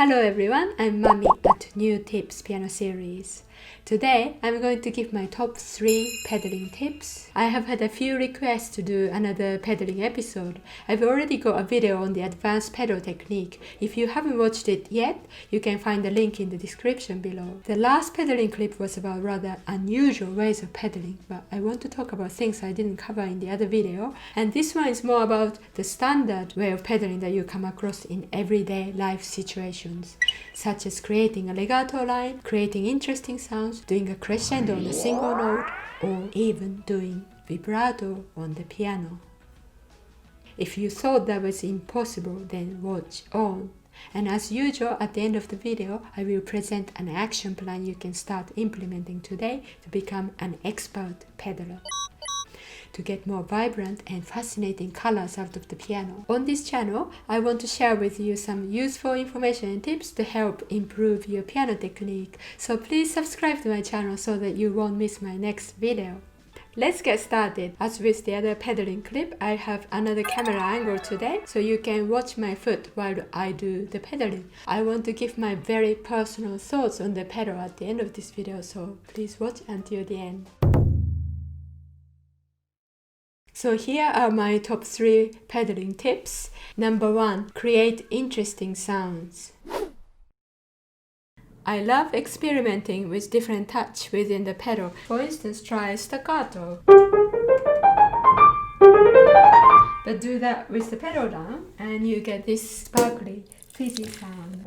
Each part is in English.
Hello everyone, I'm Mami at NEWTips piano series. Today I'm going to give my top 3 pedaling tips. I have had a few requests to do another pedaling episode. I've already got a video on the advanced pedal technique. If you haven't watched it yet, you can find the link in the description below. The last pedaling clip was about rather unusual ways of pedaling, but I want to talk about things I didn't cover in the other video. And this one is more about the standard way of pedaling that you come across in everyday life situations, such as creating a legato line, creating interesting sounds, doing a crescendo on a single note, or even doing vibrato on the piano. If you thought that was impossible, then watch on. And as usual, at the end of the video, I will present an action plan you can start implementing today to become an expert pedaler, to get more vibrant and fascinating colors out of the piano. On this channel, I want to share with you some useful information and tips to help improve your piano technique. So please subscribe to my channel so that you won't miss my next video. Let's get started. As with the other pedaling clip, I have another camera angle today, so you can watch my foot while I do the pedaling. I want to give my very personal thoughts on the pedal at the end of this video, so please watch until the end. So here are my top 3 pedaling tips. Number 1, create interesting sounds. I love experimenting with different touch within the pedal. For instance, try staccato. But do that with the pedal down and you get this sparkly, fizzy sound.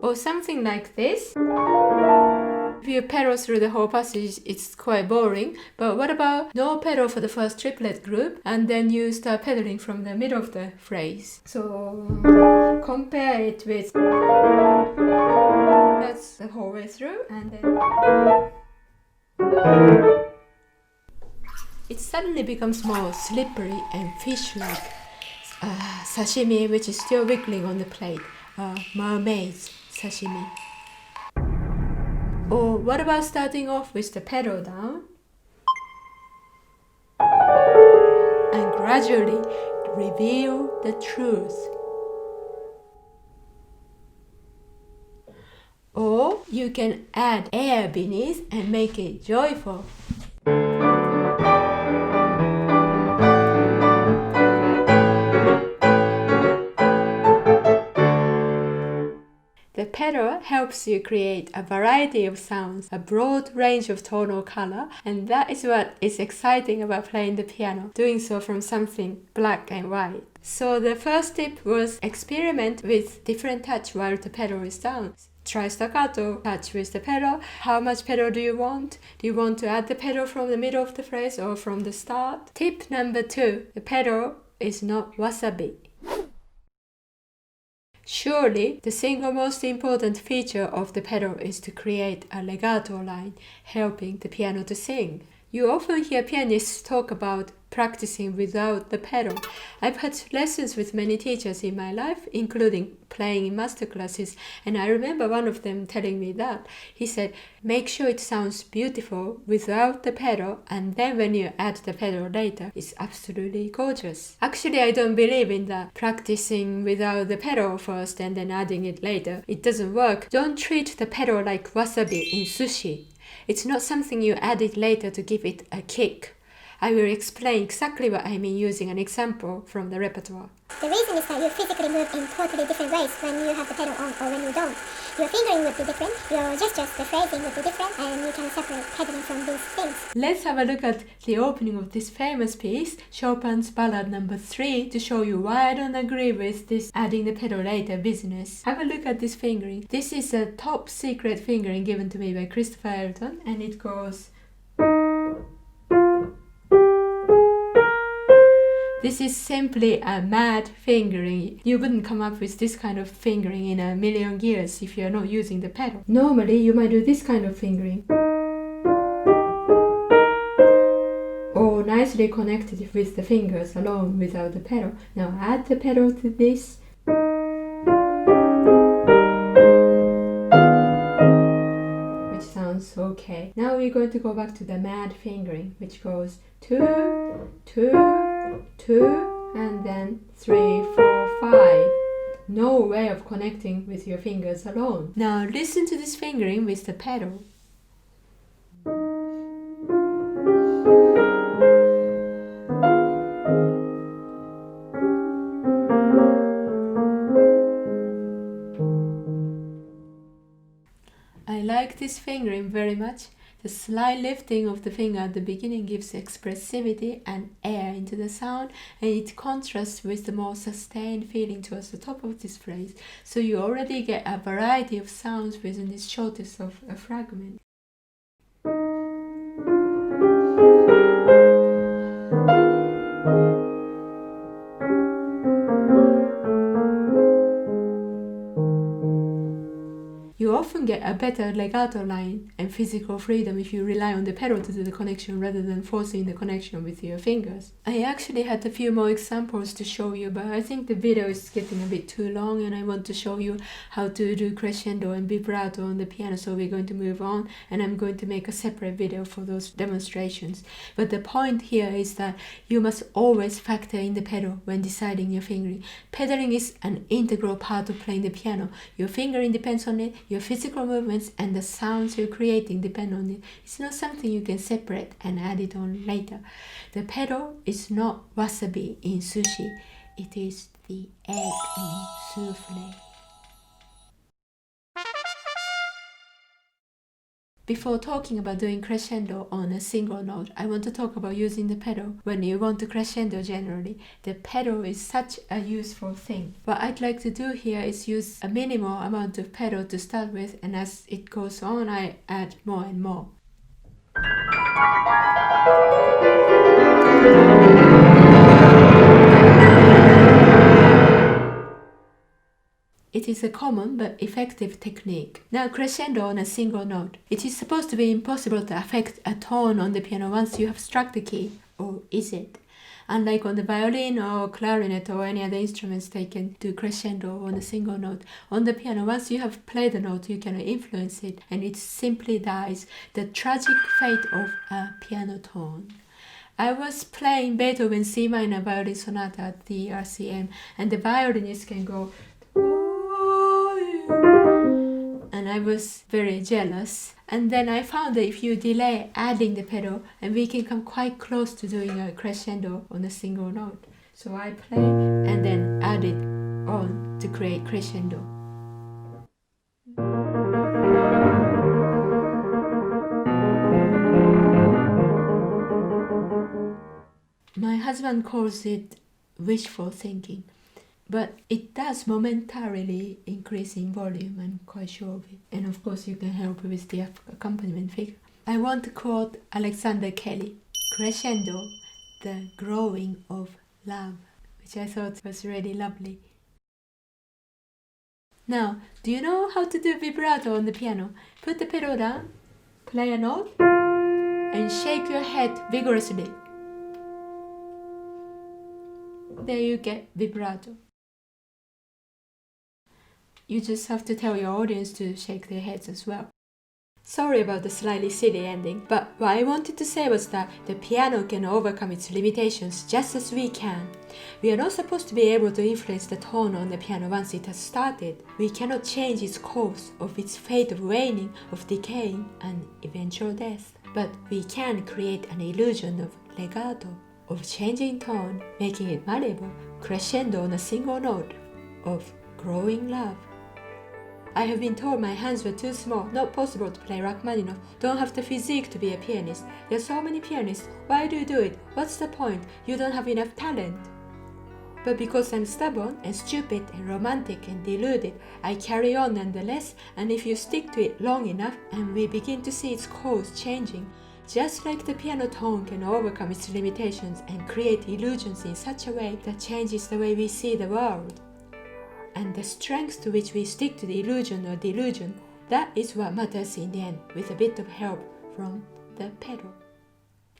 Or something like this. If you pedal through the whole passage, it's quite boring. But what about no pedal for the first triplet group, and then you start pedaling from the middle of the phrase? So compare it with that's the whole way through, and then it suddenly becomes more slippery and fish-like. Sashimi, which is still wiggling on the plate. Mermaids sashimi. Or what about starting off with the pedal down and gradually reveal the truth? Or you can add air beneath and make it joyful. The pedal helps you create a variety of sounds, a broad range of tonal color, and that is what is exciting about playing the piano, doing so from something black and white. So the first tip was experiment with different touch while the pedal is down. Try staccato, touch with the pedal. How much pedal do you want? Do you want to add the pedal from the middle of the phrase or from the start? Tip number 2, the pedal is not wasabi. Surely, the single most important feature of the pedal is to create a legato line, helping the piano to sing. You often hear pianists talk about practicing without the pedal. I've had lessons with many teachers in my life, including playing in masterclasses, and I remember one of them telling me that. He said, make sure it sounds beautiful without the pedal, and then when you add the pedal later, it's absolutely gorgeous. Actually, I don't believe in that practicing without the pedal first and then adding it later. It doesn't work. Don't treat the pedal like wasabi in sushi. It's not something you add it later to give it a kick. I will explain exactly what I mean using an example from the repertoire. The reason is that you physically move in totally different ways when you have the pedal on or when you don't. Your fingering would be different, your gestures, the phrasing would be different, and you can separate pedaling from these things. Let's have a look at the opening of this famous piece, Chopin's Ballad No. 3, to show you why I don't agree with this adding the pedal later business. Have a look at this fingering. This is a top secret fingering given to me by Christopher Ayrton, and it goes... This is simply a mad fingering. You wouldn't come up with this kind of fingering in a million years if you're not using the pedal. Normally, you might do this kind of fingering. Or nicely connected with the fingers alone without the pedal. Now add the pedal to this. Which sounds okay. Now we're going to go back to the mad fingering, which goes 2, 2, 2, and then 3, 4, 5. No way of connecting with your fingers alone. Now listen to this fingering with the pedal. I like this fingering very much. The slight lifting of the finger at the beginning gives expressivity and air into the sound, and it contrasts with the more sustained feeling towards the top of this phrase. So you already get a variety of sounds within this shortest of a fragment. You often get a better legato line and physical freedom if you rely on the pedal to do the connection rather than forcing the connection with your fingers. I actually had a few more examples to show you, but I think the video is getting a bit too long and I want to show you how to do crescendo and vibrato on the piano, so we're going to move on and I'm going to make a separate video for those demonstrations. But the point here is that you must always factor in the pedal when deciding your fingering. Pedaling is an integral part of playing the piano. Your fingering depends on it, your physical movements and the sounds you're creating depend on it. It's not something you can separate and add it on later. The pedal is not wasabi in sushi. It is the egg in souffle. Before talking about doing crescendo on a single note, I want to talk about using the pedal when you want to crescendo generally. The pedal is such a useful thing. What I'd like to do here is use a minimal amount of pedal to start with, and as it goes on, I add more and more. It is a common but effective technique. Now crescendo on a single note. It is supposed to be impossible to affect a tone on the piano once you have struck the key, or is it? Unlike on the violin or clarinet or any other instruments, they can do crescendo on a single note. On the piano, once you have played the note, you cannot influence it and it simply dies. The tragic fate of a piano tone. I was playing Beethoven's C minor violin sonata at the RCM, and the violinist can go, and I was very jealous. And then I found that if you delay adding the pedal, and we can come quite close to doing a crescendo on a single note. So I play and then add it on to create crescendo. My husband calls it wishful thinking. But it does momentarily increase in volume, I'm quite sure of it. And of course you can help with the accompaniment figure. I want to quote Alexander Kelly, crescendo, the growing of love, which I thought was really lovely. Now, do you know how to do vibrato on the piano? Put the pedal down, play a note, and shake your head vigorously. There you get vibrato. You just have to tell your audience to shake their heads as well. Sorry about the slightly silly ending, but what I wanted to say was that the piano can overcome its limitations just as we can. We are not supposed to be able to influence the tone on the piano once it has started. We cannot change its course of its fate of waning, of decaying, and eventual death. But we can create an illusion of legato, of changing tone, making it malleable, crescendo on a single note, of growing love. I have been told my hands were too small, not possible to play Rachmaninoff, don't have the physique to be a pianist. There are so many pianists, why do you do it? What's the point? You don't have enough talent. But because I'm stubborn and stupid and romantic and deluded, I carry on nonetheless, and if you stick to it long enough and we begin to see its course changing, just like the piano tone can overcome its limitations and create illusions in such a way that changes the way we see the world. And the strength to which we stick to the illusion or delusion, that is what matters in the end, with a bit of help from the pedal.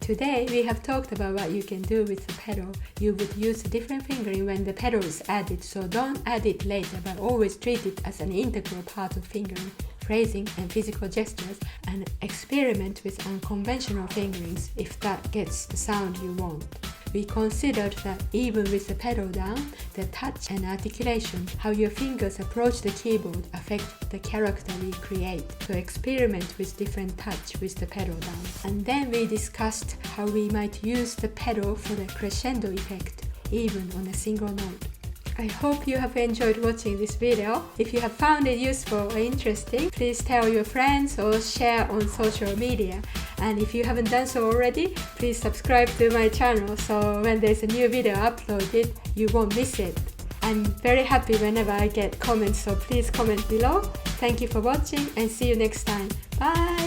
Today we have talked about what you can do with the pedal. You would use a different fingering when the pedal is added, so don't add it later, but always treat it as an integral part of fingering. phrasing and physical gestures, and experiment with unconventional fingerings if that gets the sound you want. We considered that even with the pedal down, the touch and articulation, how your fingers approach the keyboard affect the character we create. So experiment with different touch with the pedal down. And then we discussed how we might use the pedal for the crescendo effect, even on a single note. I hope you have enjoyed watching this video. If you have found it useful or interesting, please tell your friends or share on social media. And if you haven't done so already, please subscribe to my channel so when there's a new video uploaded, you won't miss it. I'm very happy whenever I get comments, so please comment below. Thank you for watching and see you next time. Bye!